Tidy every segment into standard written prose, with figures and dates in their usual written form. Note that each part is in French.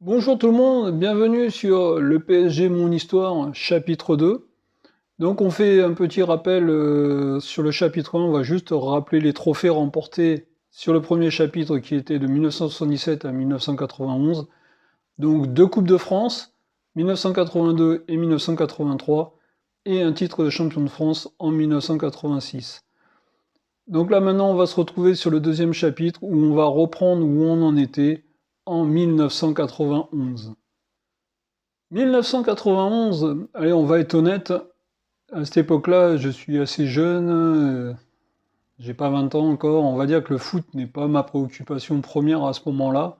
Bonjour tout le monde, bienvenue sur le PSG Mon Histoire, chapitre 2. Donc on fait un petit rappel sur le chapitre 1, on va juste rappeler les trophées remportés sur le premier chapitre qui était de 1977 à 1991. Donc deux Coupes de France, 1982 et 1983, et un titre de champion de France en 1986. Donc là maintenant on va se retrouver sur le deuxième chapitre où on va reprendre où on en était en 1991. 1991, allez, on va être honnête, à cette époque-là, je suis assez jeune, j'ai pas 20 ans encore, on va dire que le foot n'est pas ma préoccupation première à ce moment-là.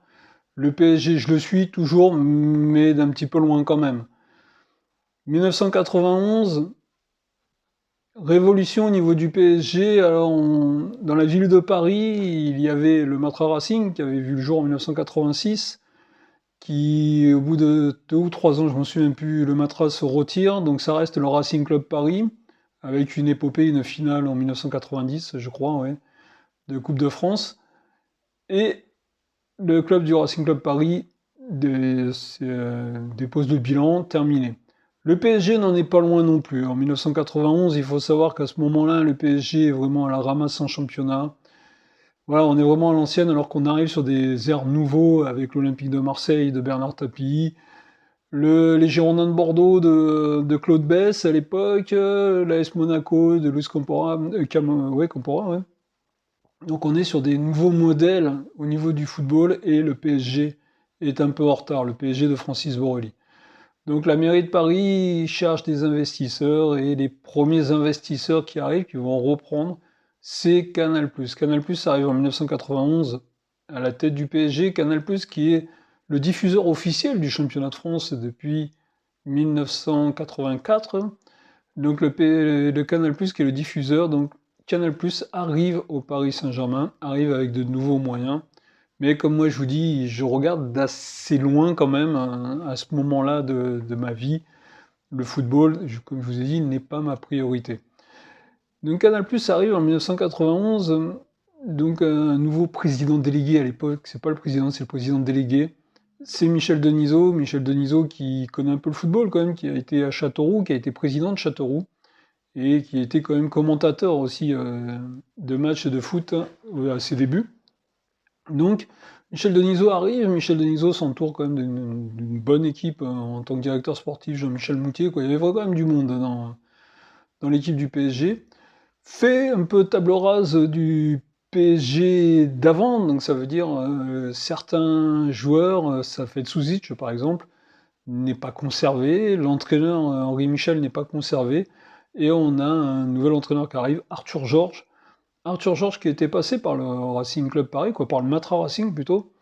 Le PSG, je le suis toujours, mais d'un petit peu loin quand même. 1991, révolution au niveau du PSG. Alors, dans la ville de Paris, il y avait le Matra Racing qui avait vu le jour en 1986. Qui, au bout de 2 ou 3 ans, je m'en souviens plus, le Matra se retire, donc ça reste le Racing Club Paris, avec une épopée, une finale en 1990, je crois, ouais, de Coupe de France, et le club du Racing Club Paris dépose le bilan, terminé. Le PSG n'en est pas loin non plus. En 1991, il faut savoir qu'à ce moment-là, le PSG est vraiment à la ramasse en championnat. Voilà, on est vraiment à l'ancienne alors qu'on arrive sur des airs nouveaux avec l'Olympique de Marseille de Bernard Tapie, les Girondins de Bordeaux de Claude Bess à l'époque, l'AS Monaco de Luis Compora, ouais, Compora, ouais. Donc on est sur des nouveaux modèles au niveau du football et le PSG est un peu en retard, le PSG de Francis Borrelli. Donc la mairie de Paris cherche des investisseurs et les premiers investisseurs qui arrivent, qui vont reprendre, c'est Canal+. Canal+ arrive en 1991 à la tête du PSG. Canal+, qui est le diffuseur officiel du championnat de France depuis 1984. Donc le Canal+, qui est le diffuseur, donc Canal+ arrive au Paris Saint-Germain, arrive avec de nouveaux moyens. Mais comme moi je vous dis, je regarde d'assez loin quand même, hein, à ce moment-là de ma vie. Le football, comme je vous ai dit, n'est pas ma priorité. Donc Canal+ arrive en 1991, donc un nouveau président délégué à l'époque, c'est pas le président, c'est le président délégué. C'est Michel Denisot. Michel Denisot qui connaît un peu le football quand même, qui a été à Châteauroux, qui a été président de Châteauroux, et qui était quand même commentateur aussi de matchs de foot à ses débuts. Donc, Michel Denisot arrive, Michel Denisot s'entoure quand même d'une bonne équipe en tant que directeur sportif, Jean-Michel Moutier, quoi. Il y avait quand même du monde dans l'équipe du PSG. Fait un peu table rase du PSG d'avant, donc ça veut dire certains joueurs, ça fait Souzic par exemple, n'est pas conservé, l'entraîneur Henri Michel n'est pas conservé, et on a un nouvel entraîneur qui arrive, Arthur Georges. Arthur Georges qui était passé par le Racing Club Paris, quoi, par le Matra Racing plutôt.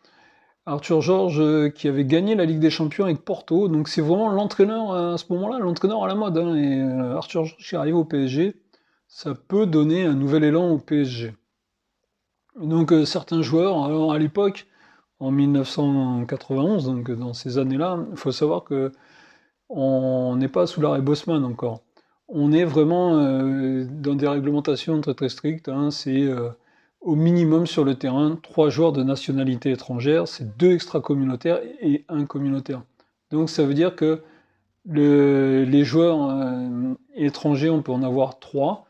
Arthur Georges qui avait gagné la Ligue des Champions avec Porto, donc c'est vraiment l'entraîneur à ce moment-là, l'entraîneur à la mode, hein, et Arthur Georges qui arrive au PSG, ça peut donner un nouvel élan au PSG. Donc certains joueurs, alors à l'époque, en 1991, donc dans ces années-là, il faut savoir que on n'est pas sous l'arrêt Bosman encore. On est vraiment dans des réglementations très très strictes, hein. C'est au minimum sur le terrain 3 joueurs de nationalité étrangère, c'est 2 extra-communautaires et 1 communautaire. Donc ça veut dire que les joueurs étrangers, on peut en avoir 3.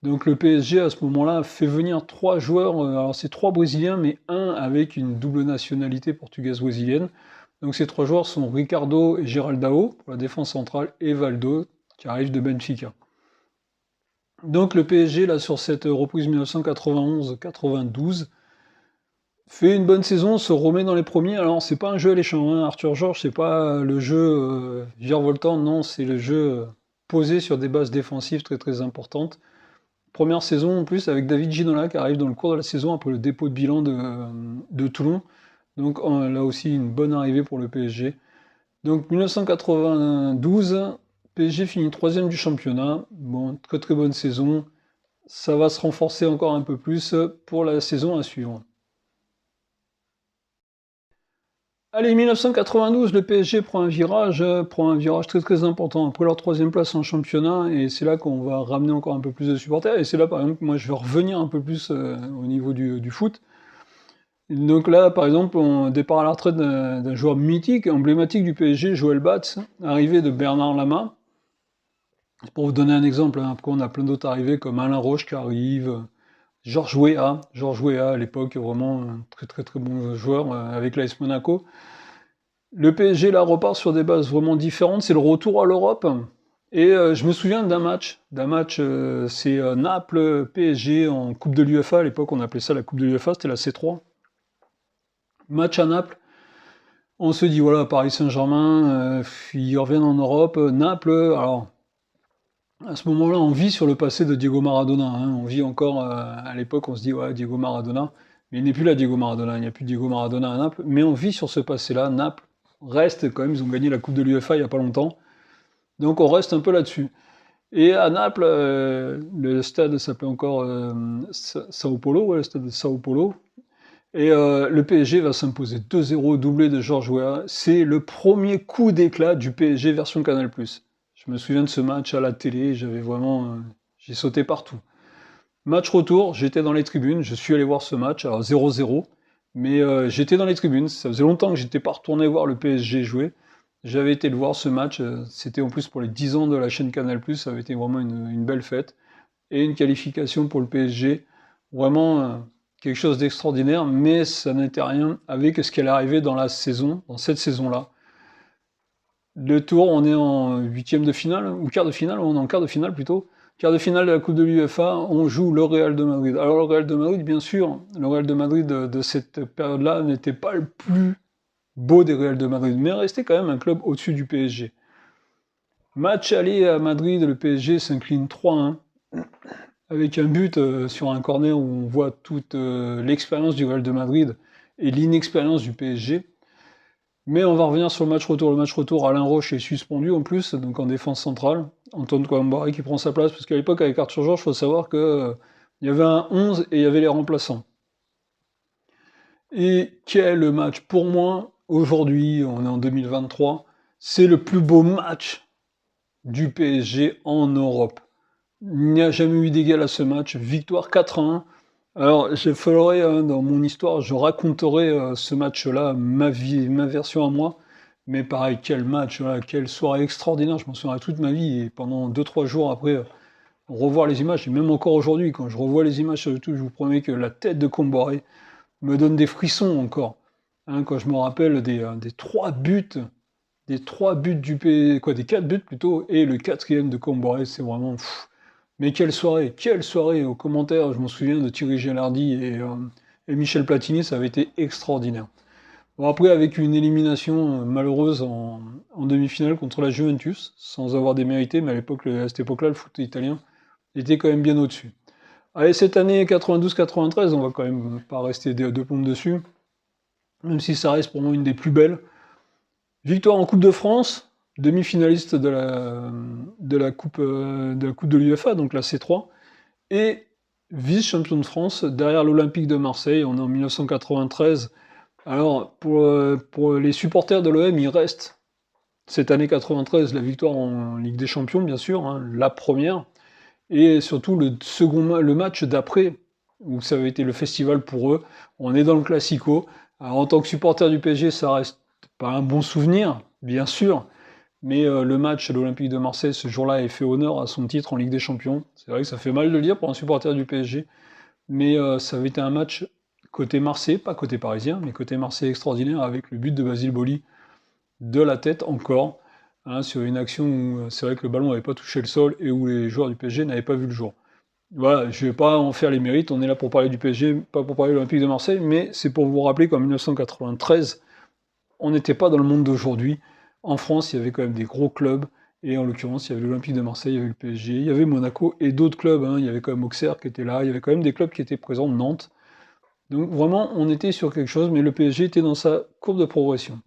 Donc le PSG à ce moment-là fait venir 3 joueurs, alors c'est 3 brésiliens, mais un avec une double nationalité portugaise-brésilienne. Donc ces 3 joueurs sont Ricardo et Geraldao pour la défense centrale et Valdo qui arrive de Benfica. Donc le PSG là sur cette reprise 1991-92 fait une bonne saison, se remet dans les premiers. Alors c'est pas un jeu alléchant, hein. Arthur Georges c'est pas le jeu virevoltant, non, c'est le jeu posé sur des bases défensives très très importantes. Première saison en plus avec David Ginola qui arrive dans le cours de la saison après le dépôt de bilan de Toulon. Donc là aussi une bonne arrivée pour le PSG. Donc 1992, PSG finit troisième du championnat. Bon, très très bonne saison. Ça va se renforcer encore un peu plus pour la saison à suivre. Allez, 1992, le PSG prend un virage très très important après leur troisième place en championnat, et c'est là qu'on va ramener encore un peu plus de supporters, et c'est là par exemple que moi je vais revenir un peu plus au niveau du foot. Donc là, par exemple, on départ à la retraite d'un joueur mythique, emblématique du PSG, Joël Batz, arrivé de Bernard Lama. Pour vous donner un exemple, hein, après on a plein d'autres arrivées comme Alain Roche qui arrive, Georges Weah à l'époque, vraiment un très très très bon joueur avec l'AS Monaco. Le PSG là repart sur des bases vraiment différentes, c'est le retour à l'Europe. Et je me souviens d'un match, c'est Naples-PSG en Coupe de l'UEFA, à l'époque on appelait ça la Coupe de l'UEFA, c'était la C3. Match à Naples, on se dit voilà, Paris Saint-Germain, ils reviennent en Europe, Naples, alors à ce moment-là on vit sur le passé de Diego Maradona, hein. On vit encore, à l'époque on se dit ouais Diego Maradona, mais il n'est plus là Diego Maradona, il n'y a plus de Diego Maradona à Naples, mais on vit sur ce passé-là, Naples reste quand même, ils ont gagné la Coupe de l'UEFA il n'y a pas longtemps, donc on reste un peu là-dessus. Et à Naples, le stade s'appelait encore Sao Paulo, ouais, le stade de Sao Paulo. Et le PSG va s'imposer 2-0, doublé de Georges Weah. C'est le premier coup d'éclat du PSG version Canal+. Je me souviens de ce match à la télé, j'avais vraiment, j'ai sauté partout. Match retour, j'étais dans les tribunes, je suis allé voir ce match, alors 0-0, mais j'étais dans les tribunes, ça faisait longtemps que j'étais pas retourné voir le PSG jouer. J'avais été le voir ce match, c'était en plus pour les 10 ans de la chaîne Canal+, ça avait été vraiment une belle fête. Et une qualification pour le PSG, vraiment quelque chose d'extraordinaire, mais ça n'était rien avec ce qui allait arriver dans la saison, dans cette saison-là. Le tour, on est en huitième de finale, ou quart de finale, on est en quart de finale plutôt. Quart de finale de la Coupe de l'UEFA, on joue le Real de Madrid. Alors le Real de Madrid, bien sûr, le Real de Madrid de cette période-là n'était pas le plus beau des Real de Madrid, mais restait quand même un club au-dessus du PSG. Match aller à Madrid, le PSG s'incline 3-1, avec un but sur un corner où on voit toute l'expérience du Real de Madrid et l'inexpérience du PSG. Mais on va revenir sur le match retour. Le match retour, Alain Roche est suspendu en plus, donc en défense centrale. Antoine Kombouaré qui prend sa place, parce qu'à l'époque, avec Arthur Georges, il faut savoir qu'il y avait un 11 et il y avait les remplaçants. Et quel match pour moi, aujourd'hui, on est en 2023, c'est le plus beau match du PSG en Europe. Il n'y a jamais eu d'égal à ce match. Victoire 4-1. Alors, je ferai, dans mon histoire, je raconterai ce match-là, ma vie, ma version à moi. Mais pareil, quel match, voilà, quelle soirée extraordinaire. Je m'en souviendrai toute ma vie. Et pendant 2-3 jours après, revoir les images, et même encore aujourd'hui, quand je revois les images sur YouTube, je vous promets que la tête de Comboré me donne des frissons encore. Hein, quand je me rappelle des 3 buts, des 4 buts plutôt, et le quatrième de Comboré, c'est vraiment. Mais quelle soirée aux commentaires, je m'en souviens de Thierry Gilardi et Michel Platini, ça avait été extraordinaire. Bon, après, avec une élimination malheureuse en demi-finale contre la Juventus, sans avoir démérité, mais à cette époque-là, le foot italien était quand même bien au-dessus. Allez, cette année 92-93, on va quand même pas rester deux plombes dessus, même si ça reste pour moi une des plus belles. Victoire en Coupe de France, demi-finaliste de la Coupe de l'UEFA, donc la C3, et vice-champion de France derrière l'Olympique de Marseille, on est en 1993. Alors, pour les supporters de l'OM, il reste cette année 93 la victoire en Ligue des Champions, bien sûr, hein, la première, et surtout le match d'après, où ça avait été le festival pour eux. On est dans le Classico. Alors, en tant que supporter du PSG, ça reste pas un bon souvenir, bien sûr, mais le match à l'Olympique de Marseille ce jour-là a fait honneur à son titre en Ligue des Champions. C'est vrai que ça fait mal de le dire pour un supporter du PSG, mais ça avait été un match côté Marseille, pas côté parisien, mais côté Marseille extraordinaire, avec le but de Basile Boli de la tête encore, hein, sur une action où c'est vrai que le ballon n'avait pas touché le sol et où les joueurs du PSG n'avaient pas vu le jour. Voilà, je ne vais pas en faire les mérites, on est là pour parler du PSG, pas pour parler de l'Olympique de Marseille, mais c'est pour vous rappeler qu'en 1993, on n'était pas dans le monde d'aujourd'hui. En France, il y avait quand même des gros clubs, et en l'occurrence, il y avait l'Olympique de Marseille, il y avait le PSG, il y avait Monaco et d'autres clubs, hein. Il y avait quand même Auxerre qui était là, il y avait quand même des clubs qui étaient présents, Nantes. Donc vraiment, on était sur quelque chose, mais le PSG était dans sa courbe de progression.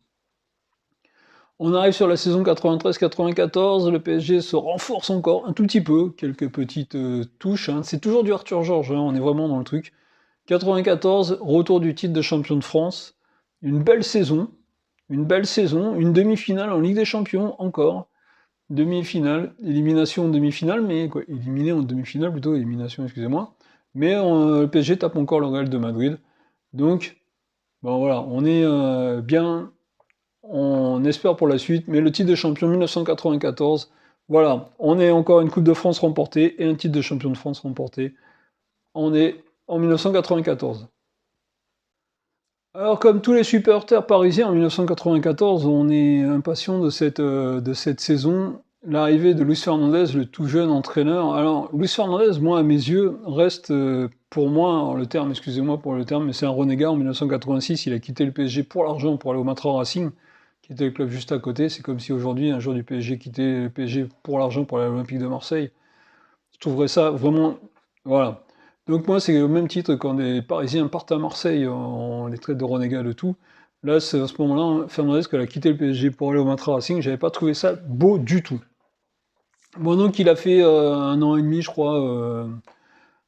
On arrive sur la saison 93-94, le PSG se renforce encore un tout petit peu, quelques petites touches, hein. C'est toujours du Arthur Georges, hein, on est vraiment dans le truc. 94, retour du titre de champion de France, une belle saison, une demi-finale en Ligue des Champions encore, demi-finale, élimination en demi-finale, mais quoi, éliminé en demi-finale plutôt, élimination, excusez-moi, mais le PSG tape encore le Real de Madrid, donc Bon voilà, on est bien, on espère pour la suite, mais le titre de champion 1994, voilà, on est encore une Coupe de France remportée et un titre de champion de France remporté. On est en 1994. Alors, comme tous les supporters parisiens en 1994, on est impatient de cette saison. L'arrivée de Luis Fernandez, le tout jeune entraîneur. Alors, Luis Fernandez, moi, à mes yeux, reste pour moi, alors, le terme, excusez-moi pour le terme, mais c'est un renégat. En 1986, il a quitté le PSG pour l'argent pour aller au Matra Racing, qui était le club juste à côté. C'est comme si aujourd'hui, un joueur du PSG quittait le PSG pour l'argent pour aller à l'Olympique de Marseille. Je trouverais ça vraiment. Voilà. Donc moi, c'est au même titre quand des Parisiens partent à Marseille, on les traite de renégats de tout. Là, c'est à ce moment-là, Fernandez, quand il a quitté le PSG pour aller au Matra Racing, j'avais pas trouvé ça beau du tout. Bon, donc il a fait un an et demi, je crois,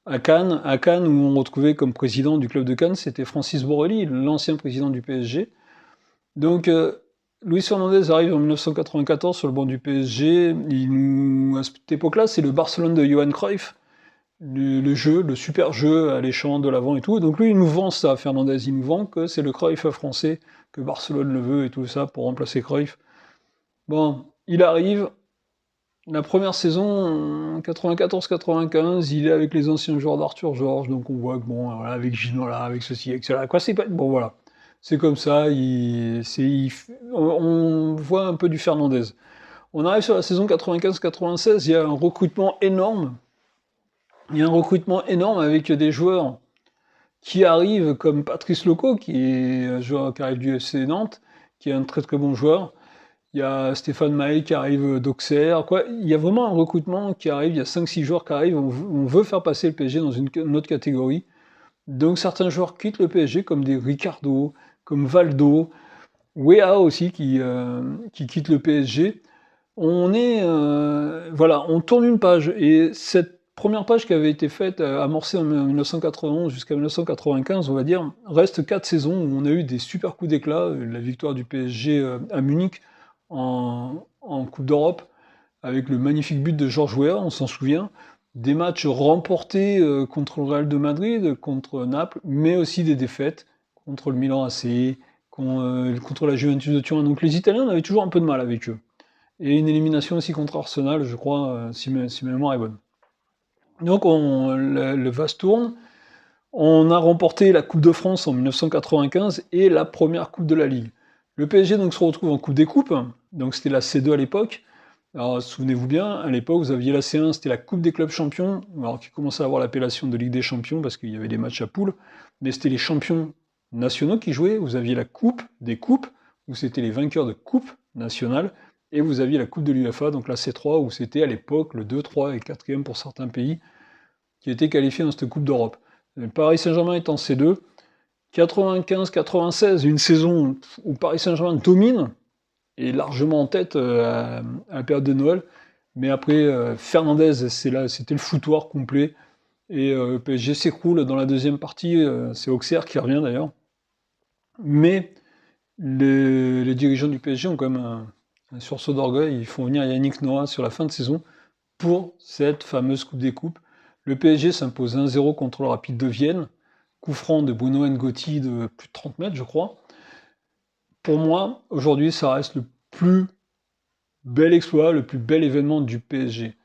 à Cannes, où on retrouvait comme président du club de Cannes, c'était Francis Borrelli, l'ancien président du PSG. Donc, Luis Fernandez arrive en 1994 sur le banc du PSG. À cette époque-là, c'est le Barcelone de Johan Cruyff. Le jeu, le super jeu alléchant de l'avant et tout. Donc lui, il nous vend ça, Fernandez. Il nous vend que c'est le Cruyff français, que Barcelone le veut et tout ça pour remplacer Cruyff. Bon, il arrive. La première saison, 94-95, il est avec les anciens joueurs d'Arthur Georges, donc on voit que bon, voilà, avec Ginola, avec ceci, avec cela, quoi, c'est pas bon, voilà, c'est comme ça. On voit un peu du Fernandez. On arrive sur la saison 95-96, il y a un recrutement énorme. Il y a un recrutement énorme avec des joueurs qui arrivent comme Patrice Loco, qui est un joueur qui arrive du FC Nantes, qui est un très très bon joueur. Il y a Stéphane Mahé qui arrive d'Auxerre. Quoi. Il y a vraiment un recrutement qui arrive, il y a 5-6 joueurs qui arrivent, on veut faire passer le PSG dans une autre catégorie. Donc certains joueurs quittent le PSG, comme des Ricardo, comme Valdo, Wea aussi qui quitte le PSG. Voilà, on tourne une page. Et cette première page qui avait été faite, amorcée en 1991 jusqu'à 1995, on va dire, reste 4 saisons où on a eu des super coups d'éclat. La victoire du PSG à Munich en Coupe d'Europe, avec le magnifique but de Georges Weah, on s'en souvient. Des matchs remportés contre le Real de Madrid, contre Naples, mais aussi des défaites contre le Milan AC, contre la Juventus de Turin. Donc les Italiens, on avait toujours un peu de mal avec eux. Et une élimination aussi contre Arsenal, je crois, si ma mémoire est bonne. Donc le vase tourne. On a remporté la Coupe de France en 1995 et la première Coupe de la Ligue. Le PSG donc se retrouve en Coupe des Coupes, donc c'était la C2 à l'époque. Alors souvenez-vous bien, à l'époque vous aviez la C1, c'était la Coupe des clubs champions, alors qui commençait à avoir l'appellation de Ligue des champions parce qu'il y avait des matchs à poules, mais c'était les champions nationaux qui jouaient. Vous aviez la Coupe des Coupes, où c'était les vainqueurs de Coupe nationale, et vous aviez la Coupe de l'UEFA, donc la C3, où c'était à l'époque le 2, 3 et 4e pour certains pays, qui étaient qualifiés dans cette Coupe d'Europe. Le Paris Saint-Germain est en C2. 95-96, une saison où Paris Saint-Germain domine, et largement en tête à la période de Noël. Mais après, Fernandez, c'était le foutoir complet. Et PSG s'écroule dans la deuxième partie. C'est Auxerre qui revient d'ailleurs. Mais les dirigeants du PSG ont quand même un sursaut d'orgueil. Ils font venir Yannick Noah sur la fin de saison pour cette fameuse Coupe des Coupes. Le PSG s'impose 1-0 contre le Rapide de Vienne. Coup franc de Bruno N'Goti de plus de 30 mètres, je crois. Pour moi, aujourd'hui, ça reste le plus bel exploit, le plus bel événement du PSG.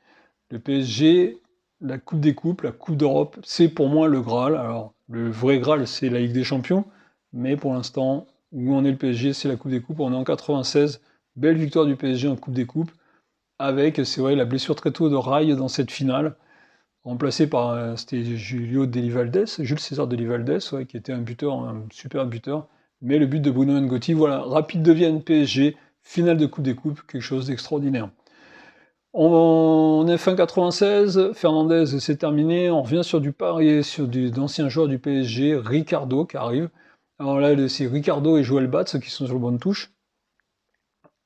Le PSG, la Coupe des Coupes, la Coupe d'Europe, c'est pour moi le Graal. Alors, le vrai Graal, c'est la Ligue des Champions, mais pour l'instant, où on est le PSG, c'est la Coupe des Coupes. On est en 96, belle victoire du PSG en Coupe des Coupes, avec, c'est vrai, la blessure très tôt de Rail dans cette finale, remplacé par, c'était Jules César Delivaldes, ouais, qui était un buteur, un super buteur. Mais le but de Bruno N'Goti, voilà, Rapide de Vienne, PSG, finale de Coupe des Coupes, quelque chose d'extraordinaire. On est fin 96, Fernandez c'est terminé, on revient sur du pari, sur d'anciens joueurs du PSG, Ricardo qui arrive. Alors là, c'est Ricardo et Joël Batz qui sont sur le banc de touche.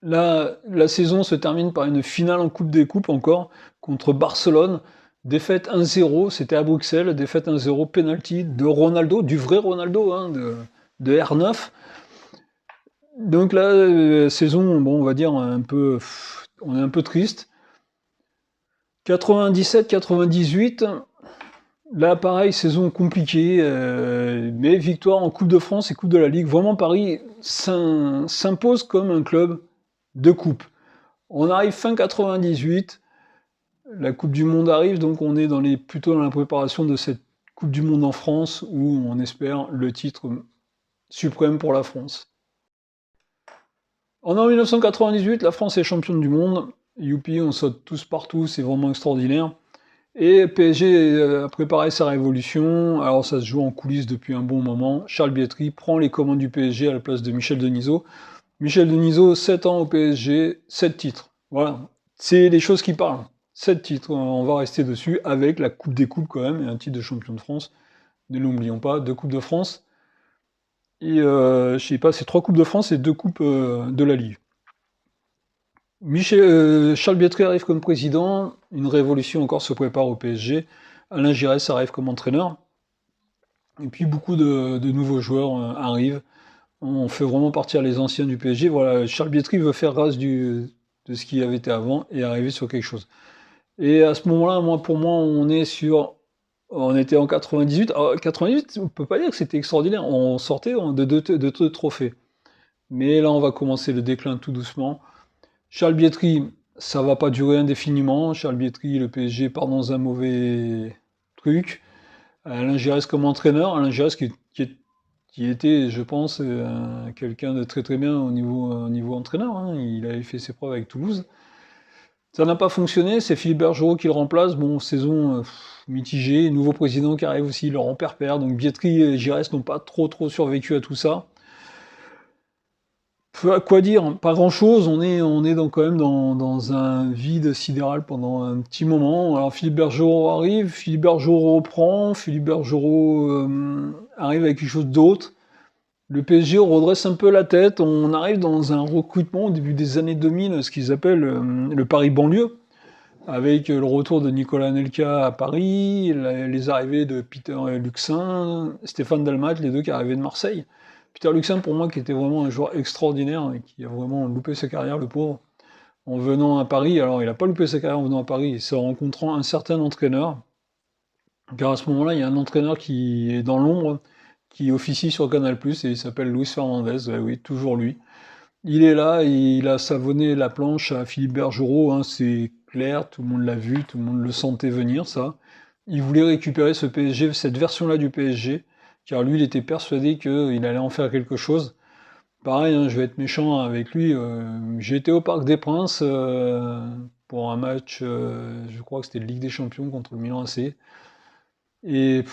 Là, la saison se termine par une finale en Coupe des Coupes encore, contre Barcelone. Défaite 1-0, c'était à Bruxelles, défaite 1-0, penalty de Ronaldo, du vrai Ronaldo, hein, de R9. Donc là, saison, bon, on va dire, on est un peu triste. 97-98, Là, pareil, saison compliquée, mais victoire en Coupe de France et Coupe de la Ligue. Vraiment, Paris s'impose comme un club de coupe. On arrive fin 98, la Coupe du Monde arrive, donc on est plutôt dans la préparation de cette Coupe du Monde en France, où on espère le titre suprême pour la France. En 1998, la France est championne du monde. Youpi, on saute tous partout, c'est vraiment extraordinaire. Et PSG a préparé sa révolution. Alors ça se joue en coulisses depuis un bon moment. Charles Bietri prend les commandes du PSG à la place de Michel Denisot. Michel Denisot, 7 ans au PSG, 7 titres. Voilà, c'est les choses qui parlent. 7 titres, on va rester dessus avec la Coupe des Coupes quand même, et un titre de champion de France. Ne l'oublions pas, 2 Coupes de France. Et je sais pas, c'est 3 Coupes de France et 2 Coupes de la Ligue. Charles Bietri arrive comme président, une révolution encore se prépare au PSG. Alain Giresse arrive comme entraîneur. Et puis beaucoup de nouveaux joueurs arrivent. On fait vraiment partir les anciens du PSG. Voilà, Charles Bietri veut faire grâce de ce qui avait été avant et arriver sur quelque chose. Et à ce moment-là, pour moi, on était en 98. Alors, 98, on peut pas dire que c'était extraordinaire. On sortait de deux trophées. Mais là, on va commencer le déclin tout doucement. Charles Bietri, ça va pas durer indéfiniment. Charles Bietri, le PSG part dans un mauvais truc. Alain Giresse comme entraîneur. Alain Giresse qui était, je pense, quelqu'un de très très bien au niveau entraîneur. Hein. Il avait fait ses preuves avec Toulouse. Ça n'a pas fonctionné. C'est Philippe Bergerot qui le remplace. Bon, saison mitigée. Nouveau président qui arrive aussi, Laurent Perpère. Donc Bietri et Giresse n'ont pas trop survécu à tout ça. Quoi dire? Pas grand-chose. On est donc quand même dans un vide sidéral pendant un petit moment. Alors Philippe Bergerot arrive, Philippe Bergerot reprend, Philippe Bergerot arrive avec quelque chose d'autre. Le PSG redresse un peu la tête. On arrive dans un recrutement au début des années 2000, ce qu'ils appellent le Paris banlieue, avec le retour de Nicolas Anelka à Paris, les arrivées de Peter Luxin, Stéphane Dalmat, les deux qui arrivaient de Marseille. Peter Luxin, pour moi, qui était vraiment un joueur extraordinaire et qui a vraiment loupé sa carrière, le pauvre, en venant à Paris. Alors, il n'a pas loupé sa carrière en venant à Paris, c'est en rencontrant un certain entraîneur. Car à ce moment-là, il y a un entraîneur qui est dans l'ombre, qui officie sur Canal+, et il s'appelle Luis Fernandez, oui, toujours lui. Il est là, et il a savonné la planche à Philippe Bergerot, hein, c'est clair, tout le monde l'a vu, tout le monde le sentait venir, ça. Il voulait récupérer ce PSG, cette version-là du PSG, car lui, il était persuadé qu'il allait en faire quelque chose. Pareil, hein, je vais être méchant avec lui. J'ai été au Parc des Princes pour un match, je crois que c'était de Ligue des Champions contre le Milan AC. Et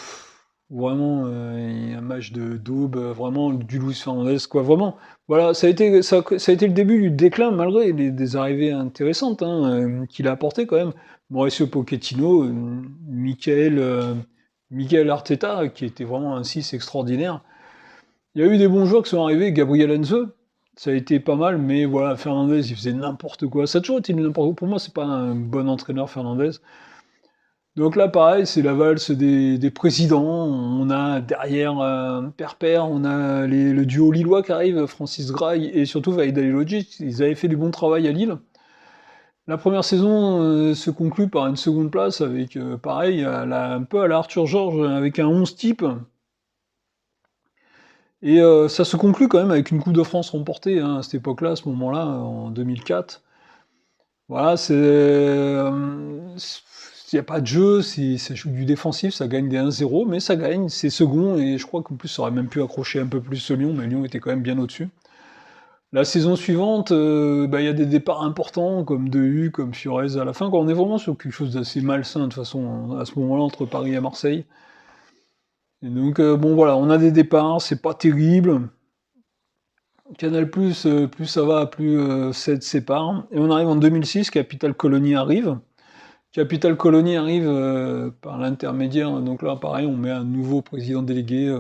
vraiment, un match de daube, vraiment du Luis Fernandez, quoi. Vraiment, voilà, ça a été le début du déclin, malgré des arrivées intéressantes qu'il a apporté quand même. Mauricio Pochettino, Michael Arteta, qui était vraiment un 6 extraordinaire. Il y a eu des bons joueurs qui sont arrivés, Gabriel Heinze, ça a été pas mal, mais voilà, Fernandez, il faisait n'importe quoi. Ça a toujours été n'importe quoi. Pour moi, c'est pas un bon entraîneur, Fernandez. Donc là, pareil, c'est la valse des présidents. On a derrière Perper, on a le duo lillois qui arrive, Francis Graille et surtout Vaïd Halilhodžić. Ils avaient fait du bon travail à Lille. La première saison se conclut par une seconde place avec, pareil, un peu à la Arthur Georges, avec un 11 type. Et ça se conclut quand même avec une Coupe de France remportée à cette époque-là, à ce moment-là, en 2004. Voilà, il n'y a pas de jeu, ça joue du défensif, ça gagne des 1-0, mais ça gagne, c'est second, et je crois qu'en plus ça aurait même pu accrocher un peu plus ce Lyon, mais Lyon était quand même bien au-dessus. La saison suivante, il y a des départs importants, comme Dehu, comme Fiorez à la fin, on est vraiment sur quelque chose d'assez malsain, de toute façon, à ce moment-là, entre Paris et Marseille. Et donc, bon voilà, on a des départs, c'est pas terrible. Canal+, plus ça va, plus ça te sépare. Et on arrive en 2006, Capital Colony arrive. Capital Colony arrive par l'intermédiaire, donc là pareil, on met un nouveau président délégué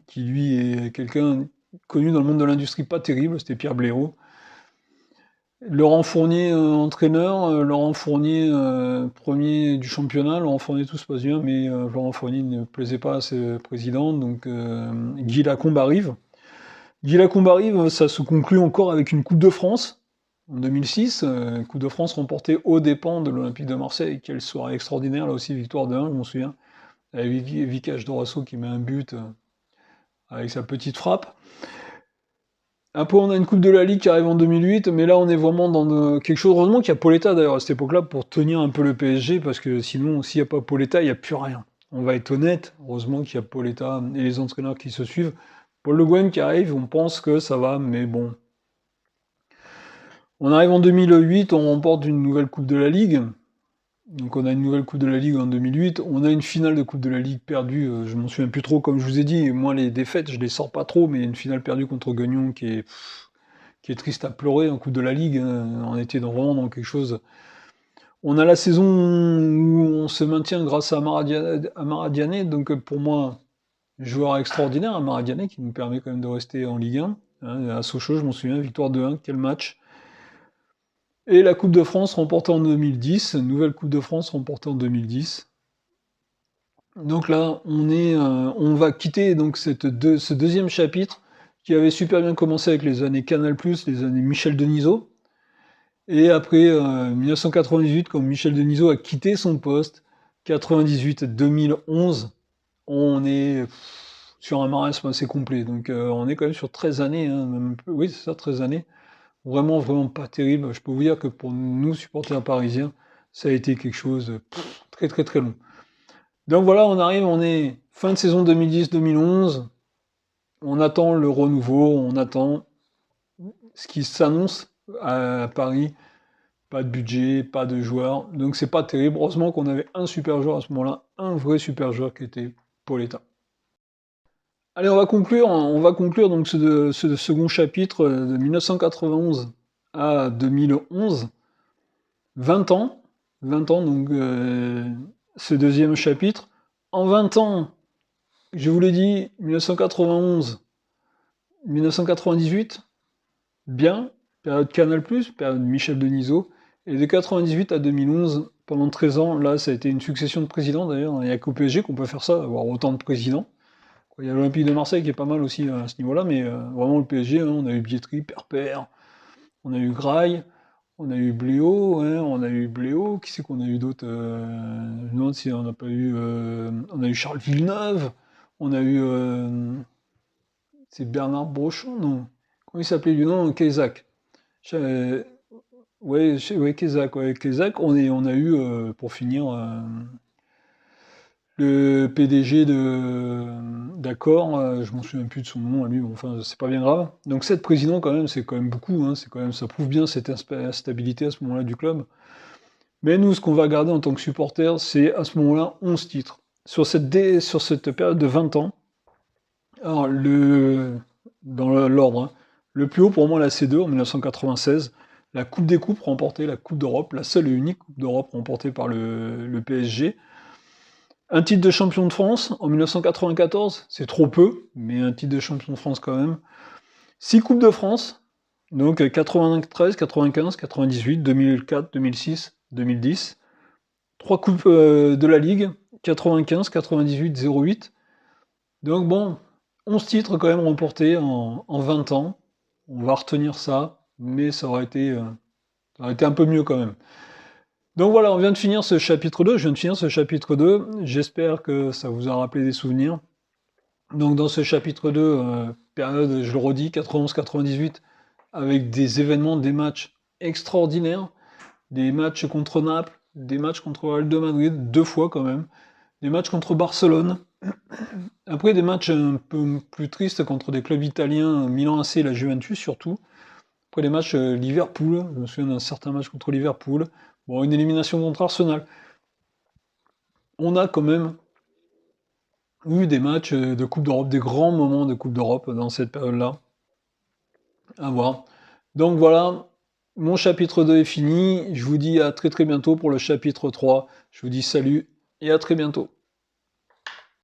qui lui est quelqu'un connu dans le monde de l'industrie, pas terrible, c'était Pierre Blaireau. Laurent Fournier, entraîneur, Laurent Fournier, premier du championnat, Laurent Fournier tout se passe bien, mais Laurent Fournier ne plaisait pas à ses présidents, donc Guy Lacombe arrive. Guy Lacombe arrive, ça se conclut encore avec une Coupe de France, en 2006, Coupe de France remportée aux dépens de l'Olympique de Marseille. Quelle soirée extraordinaire, là aussi, victoire de 1, je m'en souviens. avec Vikash Dorasso qui met un but avec sa petite frappe. Après, on a une Coupe de la Ligue qui arrive en 2008, mais là, on est vraiment dans quelque chose. Heureusement qu'il y a Pauletta d'ailleurs à cette époque-là pour tenir un peu le PSG, parce que sinon, s'il n'y a pas Pauletta, il n'y a plus rien. On va être honnête, heureusement qu'il y a Pauletta et les entraîneurs qui se suivent. Paul Le Guen qui arrive, on pense que ça va, mais bon. On arrive en 2008, on remporte une nouvelle Coupe de la Ligue. Donc on a une nouvelle Coupe de la Ligue en 2008. On a une finale de Coupe de la Ligue perdue, je m'en souviens plus trop, comme je vous ai dit. Moi, les défaites, je les sors pas trop, mais une finale perdue contre Guignon qui est triste à pleurer en Coupe de la Ligue. Hein. On était vraiment dans quelque chose. On a la saison où on se maintient grâce à Amara Diané, donc pour moi, joueur extraordinaire, Amara Diané, qui nous permet quand même de rester en Ligue 1. Hein, à Sochaux, je m'en souviens, victoire 2-1, quel match. Et la Coupe de France remportée en 2010, nouvelle Coupe de France remportée en 2010. Donc là, on va quitter donc ce deuxième chapitre qui avait super bien commencé avec les années Canal+, les années Michel Denisot. Et après 1998, quand Michel Denisot a quitté son poste, 98-2011, on est sur un marasme assez complet. Donc on est quand même sur 13 années, hein, même, oui c'est ça, 13 années. Vraiment, vraiment pas terrible. Je peux vous dire que pour nous, supporters parisiens, ça a été quelque chose de très très très long. Donc voilà, on est fin de saison 2010-2011. On attend le renouveau, on attend ce qui s'annonce à Paris. Pas de budget, pas de joueurs. Donc c'est pas terrible. Heureusement qu'on avait un super joueur à ce moment-là, un vrai super joueur qui était Pauletta. Allez, on va conclure donc ce second chapitre de 1991 à 2011. 20 ans, 20 ans donc ce deuxième chapitre. En 20 ans, je vous l'ai dit, 1991, 1998, bien, période Canal+, période Michel Denisot, et de 98 à 2011, pendant 13 ans, là, ça a été une succession de présidents, d'ailleurs, il n'y a qu'au PSG qu'on peut faire ça, avoir autant de présidents. Il y a l'Olympique de Marseille qui est pas mal aussi à ce niveau-là, mais vraiment le PSG, hein, on a eu Bietri, Perper, on a eu Graille, on a eu Bléau, hein, on a eu Bléau, qui c'est qu'on a eu d'autres je me demande si on n'a pas eu... on a eu Charles Villeneuve, on a eu... c'est Bernard Brochon, non? Comment il s'appelait lui? Non, Kézac. Ouais, Kézac, ouais, Kézac. On a eu, pour finir, le PDG d'Accor, je m'en souviens plus de son nom à lui, bon, enfin, c'est pas bien grave. Donc 7 présidents, quand même, c'est quand même beaucoup, hein, ça prouve bien cette instabilité à ce moment-là du club. Mais nous, ce qu'on va garder en tant que supporter, c'est à ce moment-là 11 titres. Sur cette période de 20 ans, alors dans l'ordre, hein, le plus haut pour moi, la C2 en 1996, la Coupe des Coupes remportée, la Coupe d'Europe, la seule et unique Coupe d'Europe remportée par le PSG. Un titre de champion de France en 1994, c'est trop peu, mais un titre de champion de France quand même. 6 Coupes de France, donc 93, 95, 98, 2004, 2006, 2010. 3 Coupes de la Ligue, 95, 98, 08. Donc bon, 11 titres quand même remportés en 20 ans. On va retenir ça, mais ça aurait été un peu mieux quand même. Donc voilà, on vient de finir ce chapitre 2, je viens de finir ce chapitre 2, j'espère que ça vous a rappelé des souvenirs. Donc dans ce chapitre 2, période, je le redis, 91-98, avec des événements, des matchs extraordinaires, des matchs contre Naples, des matchs contre Real de Madrid, 2 fois quand même, des matchs contre Barcelone, après des matchs un peu plus tristes contre des clubs italiens, Milan AC et la Juventus surtout. Après les matchs Liverpool, je me souviens d'un certain match contre Liverpool. Bon, une élimination contre Arsenal. On a quand même eu des matchs de Coupe d'Europe, des grands moments de Coupe d'Europe dans cette période-là. À voir. Donc voilà, mon chapitre 2 est fini. Je vous dis à très très bientôt pour le chapitre 3. Je vous dis salut et à très bientôt.